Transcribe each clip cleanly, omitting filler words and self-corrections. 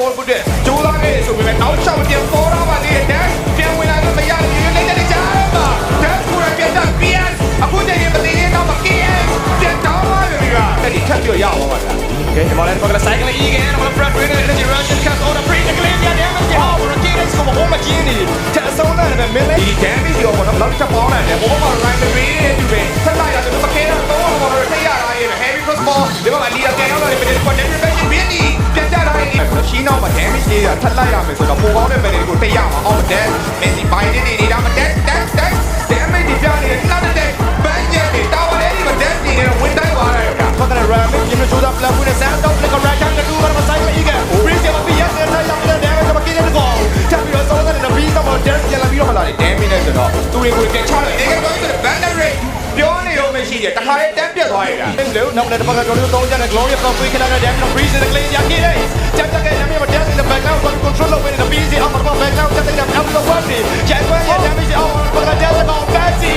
ဝင်ဖို့တဲ့ကြိုးစားခဲ့ဆိုပေမဲ့နောက်လျှောက်ပြန်ပေါ်လာပါသေးတယ်ပြန်ဝင်လာတော့မရတဲ့ယူနေတဲ့ကြားမှာဒါကိုရပြန်တာ PS အခုတည်းကမသိသေးတော့မ PS ပြန်တော့ပါပြီကအဲ့ဒီထပ်ပြီးရအောင်ပါဗျာโอเคဒီမှာလည်းဘာကလဲ cycle again ဘာလဲ Brad Winner energy russian cast on the pre the clean yeah damage oh we're getting some home genie တက်ဆုံးလာတယ်မင်းလေးဒီ damage ရောတော့လောက်ချက်ပေါင်းတယ်ဘောမှာ right ပြီးနေတူပဲဆက်လိုက်ရတယ်မကဲတော့တော့ဘာလို့ထိရတာရဲ့ heavy cross ball ဒီမှာလီယာကန်ရောက်လာတယ်ပြန်တယ် damage ပြင်းနေပြန်ကြတာရဲ့ရှင်းတော့မ damage ကြီးတာထပ်လိုက်ရမယ်ဆိုတော့ပိုကောင်းတဲ့ benefit ကိုတိတ်ရမှာအောင်တဲ့ Messi ဘိုင်းနေတာမတက် damage ဒီပြနေတယ်နောက်တဲ့ ban ရဲ့တာဝါလေးဒီမှာ damage နေတယ်ဝင်တိုင်းသွားတယ်ဗျာဟုတ်တယ် ram ပြင်းလို့ချိုးတာ plan ဝင်တဲ့ sound out က right hand တူဘာမဆိုင်မ eager bridge မှာပြည့်နေတဲ့တိုင်းရောက်တဲ့ damage မကိနေတော့ချက်ပြီးတော့စောတဲ့ beat တော့ damage ပြန်လာပြီးတော့လာတယ် damage နဲ့ဆိုတော့သူတွေကိုပြန်ချတယ် eager တော့ ban rate ပြောနေရောမရှိတယ်တခါလေးတန်းပြတ်သွားရတာအဲ့လိုနောက်လည်းတစ်ပတ်ကတော့သုံးကြတဲ့ glory တော့ပြေးခလာတဲ့ damage breeze နဲ့ clean ရခဲ့တယ်ချက်ချက်ကလည်းမတက်တဲ့ background control လုပ်နေတဲ့ busy အမှန်တော့ background တက်တဲ့ out the world ချက်ခွဲရ damage အောင်ဘာလဲတဲ့ကောင် fancy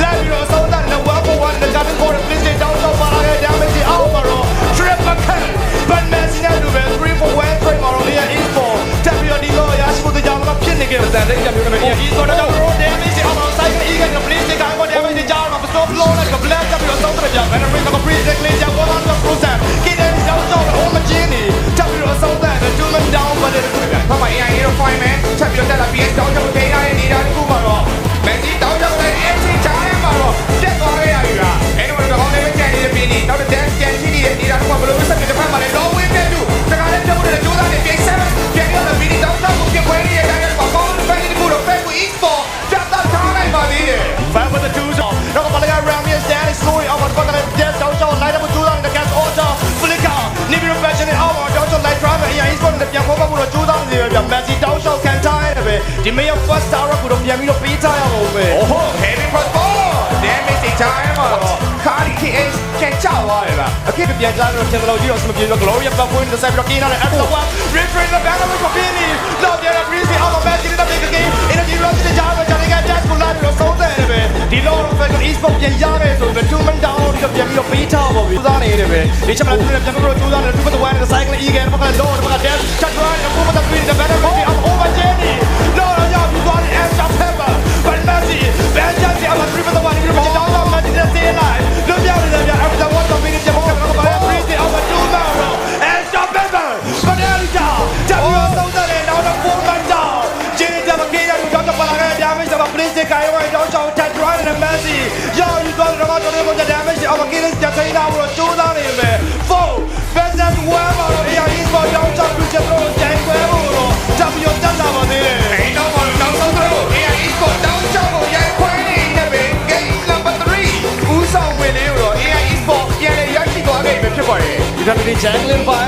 လာပြီးတော့စောတဲ့ one for one နဲ့ cabin for the please down တော့ပါလာတဲ့ damage အောင်ပါတော့ triple kill but Messi နဲ့လူပဲ 3 for 1 frame မှာတော့လေ info တက်ပြီးတော့ဒီလိုရရှိဖို့တကြောင်တော့ဖြစ်နေကြတဲ့တဲ့မျိုးနဲ့ info တော့ damage အောင် cycle eager နဲ့ please ကောင် damage ကြောင်တော့ stop low နဲ့ black တက်ပြီးတော့စောတဲ့ကြောင် and bring the breeze နဲ့ clean ကြောင်ပေါ်လာတော့ process ကိတဲ့ကြောင်တော့ all machine တက်ပြီးတော့စောတဲ့ two man down ပါတဲ့ကွာဘာမှ AI ရော fine man ချက်ပြီးတော့တက်လာ PS တောင်းချောင်းဒေးတာရဲ့နေတာတခုမှာတော့ Messi တောင်းချောင်းတဲ့ FC ချားရမှာတော့တက်သွားရရပြီလားအဲ့တော့တော့လည်းကြံနေတဲ့ပြင်းနေနောက်တဲ့ dance ကြံရှိနေတဲ့နေတာတခုမှာဘယ်လိုဆက်ပြီးတစ်ဖက်မှာလည်း low win တဲ့သူတခါလည်းပြုတ်နေတဲ့ကြိုးစားနေပြိတ်7ပြန်ပြီးတော့ BD တောင်းချောင်းကိုပြပွဲရတဲ့တိုင်းမှာကောင်းတဲ့ fan တခုတော့ fan ကို e-sport တက်တာထားနိုင်ပါသေးတယ် fan with the two zone တော့ဘာလဲက round here standing story of what the dance တောင်းချောင်းလိုက်တော့ကြိုးစားနေတဲ့ gas auto flicker နေပြီးတော့ passion နဲ့ အော်တောင်းချောင်း light driver AI e-sport နဲ့ပြန်ပေါ်ဖို့တော့ကြိုးစားနေတယ်ဗျ Messi တောင်းချောင်းခံထားရတယ်ပဲဒီမေး first star ကိုတော့ပြန်ပြီးတော့ပေးထားရအောင်ပဲ oh heavy cross ball damage ချားရမှာတော့ Cardi KH ကန်ချသွားတယ်ဗျအခုပြန်ကြတော့ပြန်လို့ကြီးတော့စမပြေတော့ Glory ပတ်ပွင့်တဲ့ဆက်ပြီးတော့ကင်းလာတဲ့ Apple One refrain နဲ့ banner ကိုပြင်းနေတော့ပြန်တော့ breezy out of Messi တဲ့ big game energy rush တဲ့ကြားမှာဂျာနီက dash ကိုလာပြီးတော့ဆုံးတယ်ပဲဒီလိုတော့ fan e-sport ပြန်ရတယ်ဆိုတော့ two man down ဒီတော့ပြန်ပြီးတော့ပေးထားပါပြီစူးစမ်းနေတယ်ပဲဒီချက်မှလည်းပြန်ပြီးတော့စူးစမ်းနေတယ်2 for 1 နဲ့ cycle again ဘာကလဲ low ဘာက dash chat run ကိုမတတ်ပြီးတဲ့ banner ကိုအော် over journey တော့ရပြီးသွားတယ် and stop pepper but Messi ban just the other 3 for 1 ဒီတော့တောင်းတော့ Messi တဲ့ stay alive လွတ်ပြောင်းနေတယ်ဗျ everyone want to be the champion ဘာလဲ breezy over 2 now and stop pepper but there is down တက်ပြီးတော့ဆုံးတယ်နောက်တော့ 4 man down ဂျင်းတဲ့မကေးရတော့တော့ပါလာတဲ့ damage တော့ please ကိုင်းဝိုင်းတော့ချောင်း tag right နဲ့ Messi ရောယူတော့တော့တော့ damage အော်ကေးလက်ချက်သေးတာတော့ကျိုးသားနေပဲ 4 versus 1မှာတော့ AI e-sport ရောင်းချပြီးချက်တော့ကျန်ခွဲဖို့တော့တက်ပြီးတော့တက်လာပါသေးတယ်အဲ့တော့ဘာလို့နောက်ဆုံးတော့ AI e-sport တောင်းချောင်းကိုရိုက်ခွဲနေတယ်ပဲ game number 3ဦးဆောင်ဝင်လေးတော့ AI e-sport ပြန်လေရရှိသွားခဲ့ပြီဖြစ်ပါတယ်ဒီကနေ့ jangling by